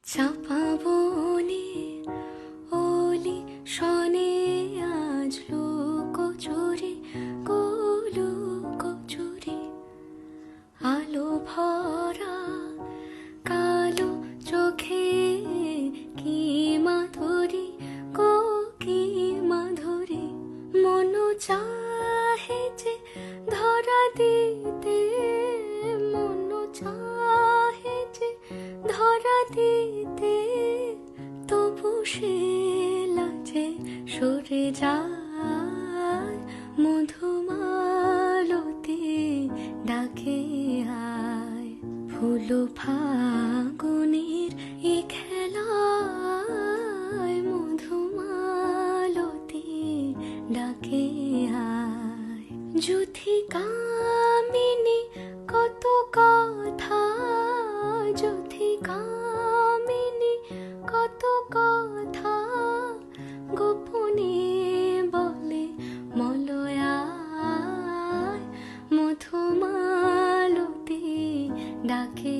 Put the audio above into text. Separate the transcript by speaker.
Speaker 1: চাপা বনে অলি শনে আজ লুকোচুরি লুকোচুরি আলো ভরা কালো চোখে কি মাধুরী গো কি মাধুরী মন চাহে যে ধরা দিতে মন চাহে যে ধরা দিতে তবু সে লাজে সরে যায় মধুমালতি ডাকে আয় ফুল ফাগুনের এ খেলায় মধুমালতি ডাকে আয় যুথি কামিনী কত কথা যুথি কামিনী কত কথা গোপনে বলে মলয়ায় মধুমালতি ডাকে